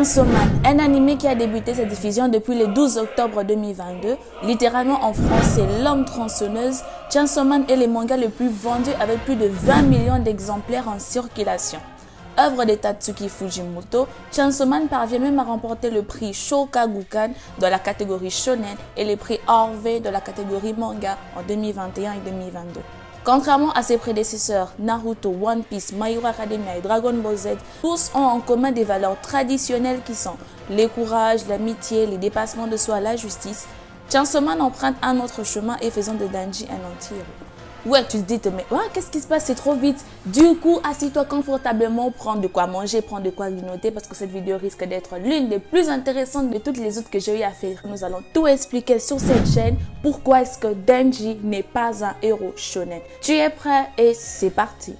Chainsaw Man, un animé qui a débuté sa diffusion depuis le 12 octobre 2022. Littéralement en français, l'homme tronçonneuse, Chainsaw Man est le manga le plus vendu avec plus de 20 millions d'exemplaires en circulation. Œuvre de Tatsuki Fujimoto, Chainsaw Man parvient même à remporter le prix Shogakukan dans la catégorie shonen et le prix Harvey dans la catégorie manga en 2021 et 2022. Contrairement à ses prédécesseurs Naruto, One Piece, My Hero Academia et Dragon Ball Z, tous ont en commun des valeurs traditionnelles qui sont le courage, l'amitié, les dépassements de soi, la justice. Chainsaw Man emprunte un autre chemin et faisant de Denji un anti-héros. Ouais, tu te dis, mais ouais, qu'est-ce qui se passe? C'est trop vite. Du coup, assis-toi confortablement, prends de quoi manger, prends de quoi grignoter parce que cette vidéo risque d'être l'une des plus intéressantes de toutes les autres que j'ai eu à faire. Nous allons tout expliquer sur cette chaîne. Pourquoi est-ce que Denji n'est pas un héros shonen? Tu es prêt? Et c'est parti.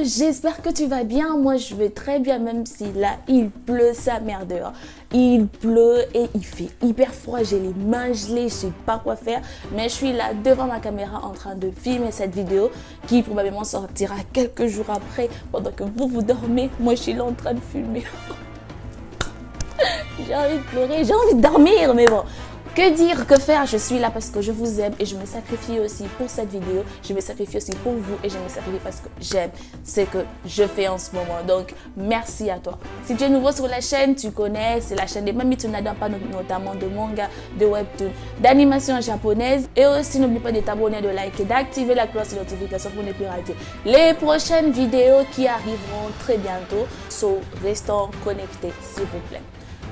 J'espère que tu vas bien. Moi je vais très bien, même si là il pleut sa mère dehors. Il pleut et il fait hyper froid, j'ai les mains gelées, je sais pas quoi faire, mais je suis là devant ma caméra en train de filmer cette vidéo qui probablement sortira quelques jours après pendant que vous dormez. Moi je suis là en train de filmer. J'ai envie de pleurer, j'ai envie de dormir, mais bon. Que dire, que faire? Je suis là parce que je vous aime et je me sacrifie aussi pour cette vidéo. Je me sacrifie aussi pour vous et je me sacrifie parce que j'aime ce que je fais en ce moment. Donc, merci à toi. Si tu es nouveau sur la chaîne, tu connais, c'est la chaîne de Mami Tsunadampa, notamment de manga, de webtoon, d'animation japonaise. Et aussi, n'oublie pas de t'abonner, de liker, d'activer la cloche de notification pour ne plus rater les prochaines vidéos qui arriveront très bientôt. So, restons connectés, s'il vous plaît.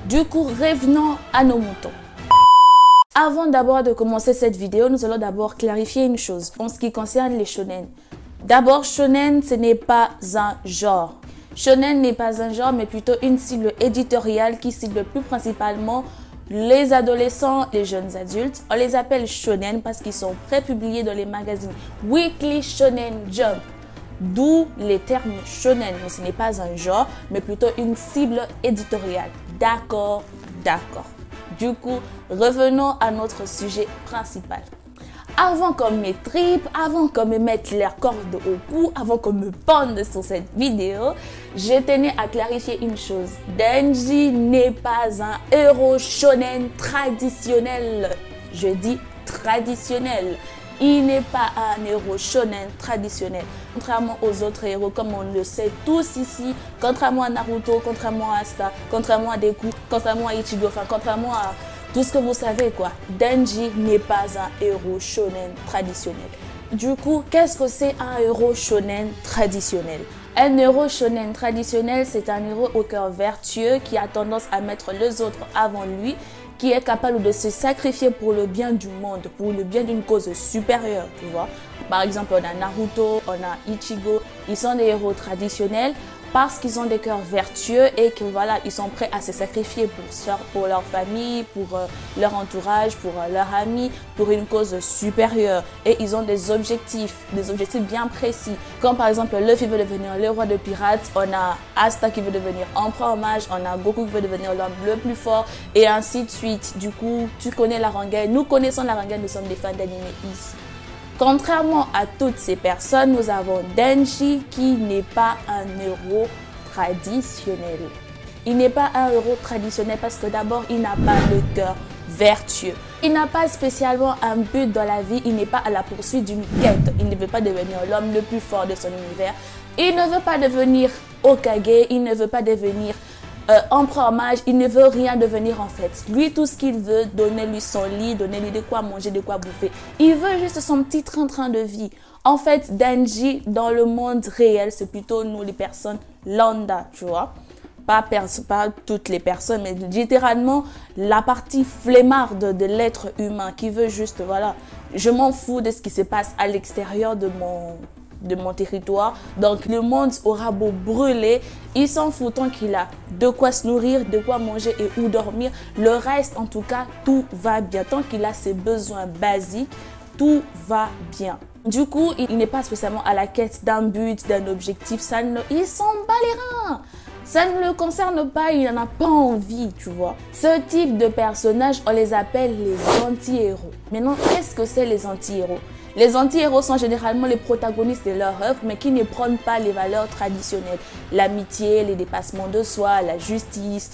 Du coup, revenons à nos moutons. Avant d'abord de commencer cette vidéo, nous allons d'abord clarifier une chose en ce qui concerne les shonen. D'abord, shonen, ce n'est pas un genre. Shonen n'est pas un genre, mais plutôt une cible éditoriale qui cible plus principalement les adolescents, les jeunes adultes. On les appelle shonen parce qu'ils sont prépubliés dans les magazines Weekly Shonen Jump. D'où les termes shonen, mais ce n'est pas un genre, mais plutôt une cible éditoriale. D'accord, d'accord. Du coup, revenons à notre sujet principal. Avant qu'on me tripe, avant qu'on me mette les cordes au cou, avant qu'on me pende sur cette vidéo, je tenais à clarifier une chose. Denji n'est pas un héros shonen traditionnel. Je dis traditionnel. Il n'est pas un héros shonen traditionnel. Contrairement aux autres héros, comme on le sait tous ici, contrairement à Naruto, contrairement à Asta, contrairement à Deku, contrairement à Ichigo, enfin contrairement à tout ce que vous savez quoi, Denji n'est pas un héros shonen traditionnel. Du coup, qu'est-ce que c'est un héros shonen traditionnel? Un héros shonen traditionnel, c'est un héros au cœur vertueux qui a tendance à mettre les autres avant lui, qui est capable de se sacrifier pour le bien du monde, pour le bien d'une cause supérieure, tu vois. Par exemple, on a Naruto, on a Ichigo, ils sont des héros traditionnels parce qu'ils ont des cœurs vertueux et que voilà, ils sont prêts à se sacrifier pour leur famille, pour leur entourage, pour leurs amis, pour une cause supérieure. Et ils ont des objectifs bien précis. Comme par exemple, Luffy veut devenir le roi de pirates, on a Asta qui veut devenir empereur mage, on a Goku qui veut devenir l'homme le plus fort, et ainsi de suite. Du coup, tu connais la rengaine, nous connaissons la rengaine, nous sommes des fans d'anime ici. Contrairement à toutes ces personnes, nous avons Denji qui n'est pas un héros traditionnel. Il n'est pas un héros traditionnel parce que d'abord, il n'a pas le cœur vertueux. Il n'a pas spécialement un but dans la vie, il n'est pas à la poursuite d'une quête. Il ne veut pas devenir l'homme le plus fort de son univers. Il ne veut pas devenir Hokage, il ne veut pas devenir empereur mage, il ne veut rien devenir en fait. Lui, tout ce qu'il veut, donnez-lui son lit, donnez-lui de quoi manger, de quoi bouffer. Il veut juste son petit train-train de vie. En fait, Denji, dans le monde réel, c'est plutôt nous les personnes lambda, tu vois. Pas toutes les personnes, mais littéralement la partie flemmarde de l'être humain qui veut juste, voilà, je m'en fous de ce qui se passe à l'extérieur de mon territoire. Donc le monde aura beau brûler, il s'en fout tant qu'il a de quoi se nourrir, de quoi manger et où dormir. Le reste, en tout cas, tout va bien. Tant qu'il a ses besoins basiques, tout va bien. Du coup, il n'est pas spécialement à la quête d'un but, d'un objectif. Il s'en bat les reins. Ça ne le concerne pas, il n'en a pas envie, tu vois. Ce type de personnages, on les appelle les anti-héros. Maintenant, qu'est-ce que c'est les anti-héros? Les anti-héros sont généralement les protagonistes de leur œuvre, mais qui ne prônent pas les valeurs traditionnelles. L'amitié, les dépassements de soi, la justice,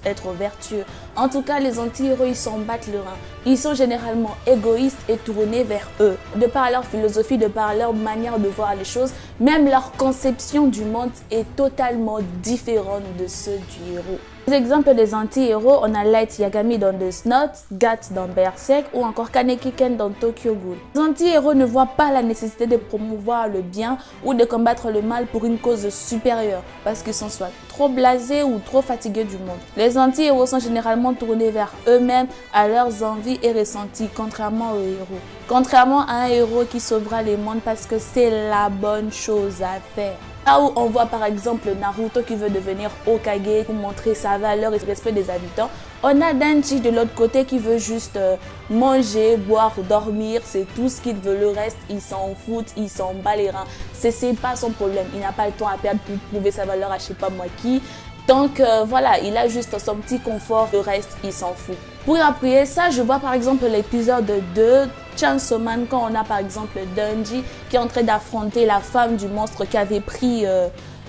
être vertueux. En tout cas, les anti-héros, ils s'en battent le rein. Ils sont généralement égoïstes et tournés vers eux. De par leur philosophie, de par leur manière de voir les choses, même leur conception du monde est totalement différente de ceux du héros. Les exemples des anti-héros, on a Light Yagami dans Death Note, Gat dans Berserk ou encore Kaneki Ken dans Tokyo Ghoul. Les anti-héros ne voient pas la nécessité de promouvoir le bien ou de combattre le mal pour une cause supérieure parce qu'ils sont soit trop blasés ou trop fatigués du monde. Les anti-héros sont généralement tournés vers eux-mêmes, à leurs envies et ressentis, contrairement aux héros. Contrairement à un héros qui sauvera les mondes parce que c'est la bonne chose à faire. Là où on voit par exemple Naruto qui veut devenir Hokage pour montrer sa valeur et le respect des habitants, on a Denji de l'autre côté qui veut juste manger, boire, dormir, c'est tout ce qu'il veut. Le reste, il s'en fout, il s'en bat les reins. C'est pas son problème, il n'a pas le temps à perdre pour prouver sa valeur à je sais pas moi qui. Donc voilà, il a juste son petit confort, le reste, il s'en fout. Pour appuyer ça, je vois par exemple l'épisode 2, Chainsaw Man, quand on a par exemple Denji qui est en train d'affronter la femme du monstre qui avait pris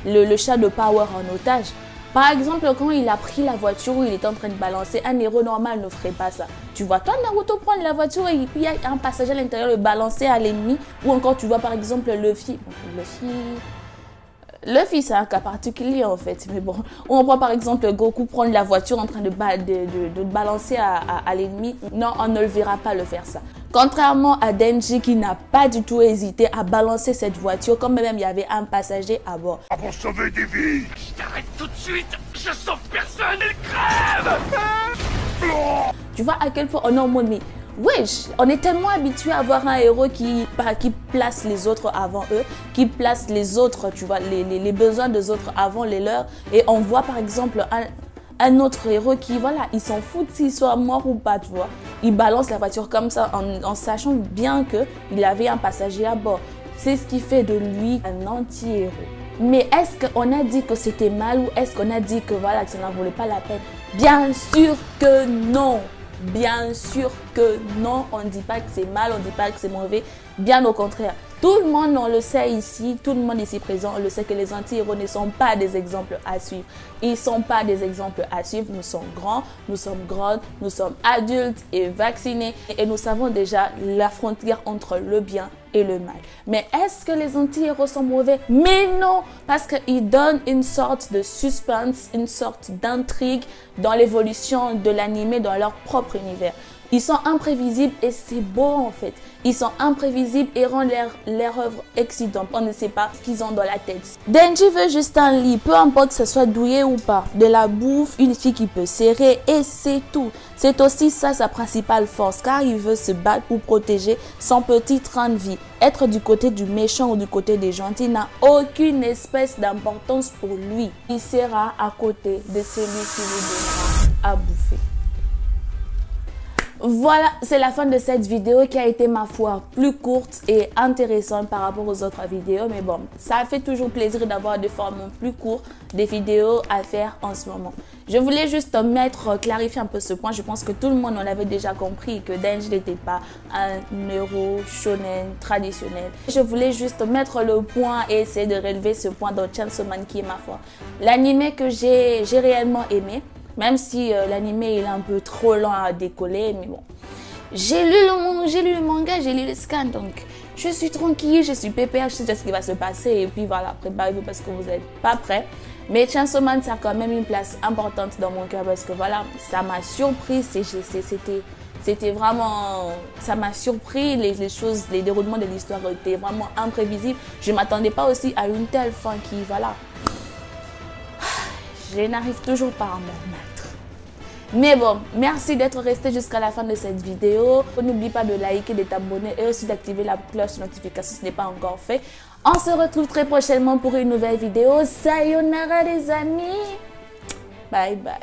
le chat de Power en otage. Par exemple, quand il a pris la voiture où il était en train de balancer, un héros normal ne ferait pas ça. Tu vois, toi, Naruto prendre la voiture et puis il y a un passager à l'intérieur le balancer à l'ennemi. Ou encore, tu vois par exemple Luffy, c'est un cas particulier en fait, mais bon, on voit par exemple Goku prendre la voiture en train de balancer à l'ennemi. Non, on ne le verra pas le faire ça. Contrairement à Denji qui n'a pas du tout hésité à balancer cette voiture, comme même il y avait un passager à bord. Ah, pour sauver des vies, je t'arrête tout de suite, je sauve personne, elle crève. Tu vois à quel point on est en mode, mais wesh, on est tellement habitué à voir un héros qui place les autres avant eux, qui place les autres, tu vois, les besoins des autres avant les leurs. Et on voit par exemple un autre héros qui, voilà, il s'en fout s'il soit mort ou pas, tu vois. Il balance la voiture comme ça en sachant bien qu'il avait un passager à bord. C'est ce qui fait de lui un anti-héros. Mais est-ce qu'on a dit que c'était mal ou est-ce qu'on a dit que voilà, que ça n'en valait pas la peine? Bien sûr que non. Bien sûr que non, on ne dit pas que c'est mal, on ne dit pas que c'est mauvais, bien au contraire. Tout le monde, on le sait ici, tout le monde ici présent, on le sait que les anti-héros ne sont pas des exemples à suivre. Ils ne sont pas des exemples à suivre, nous sommes grands, nous sommes grandes, nous sommes adultes et vaccinés et nous savons déjà la frontière entre le bien et le mal. Mais est-ce que les anti-héros sont mauvais? Mais non, parce qu'ils donnent une sorte de suspense, une sorte d'intrigue dans l'évolution de l'anime dans leur propre univers. Ils sont imprévisibles et c'est beau en fait. Ils sont imprévisibles et rendent leur œuvre excitante. On ne sait pas ce qu'ils ont dans la tête. Denji veut juste un lit, peu importe que ce soit douillet ou pas. De la bouffe, une fille qui peut serrer et c'est tout. C'est aussi ça sa principale force car il veut se battre pour protéger son petit train de vie. Être du côté du méchant ou du côté des gentils n'a aucune espèce d'importance pour lui. Il sera à côté de celui qui lui donnera à bouffer. Voilà, c'est la fin de cette vidéo qui a été, ma foi, plus courte et intéressante par rapport aux autres vidéos. Mais bon, ça fait toujours plaisir d'avoir des formats plus courts, des vidéos à faire en ce moment. Je voulais juste clarifier un peu ce point. Je pense que tout le monde en avait déjà compris que Denji n'était pas un héros shonen traditionnel. Je voulais juste mettre le point et essayer de relever ce point dans Chainsaw Man qui est, ma foi, l'anime que j'ai réellement aimé. Même si l'anime est un peu trop lent à décoller, mais bon. J'ai lu le manga, j'ai lu le scan, donc je suis tranquille, je suis pépère, je sais ce qui va se passer. Et puis voilà, préparez-vous parce que vous n'êtes pas prêts. Mais Chainsaw Man, ça a quand même une place importante dans mon cœur parce que voilà, ça m'a surpris. C'était vraiment, ça m'a surpris, les choses, les déroulements de l'histoire étaient vraiment imprévisibles. Je ne m'attendais pas aussi à une telle fin qui, voilà. Je n'arrive toujours pas à m'en remettre. Mais bon, merci d'être resté jusqu'à la fin de cette vidéo. N'oublie pas de liker, de t'abonner et aussi d'activer la cloche de notification si ce n'est pas encore fait. On se retrouve très prochainement pour une nouvelle vidéo. Sayonara les amis. Bye bye.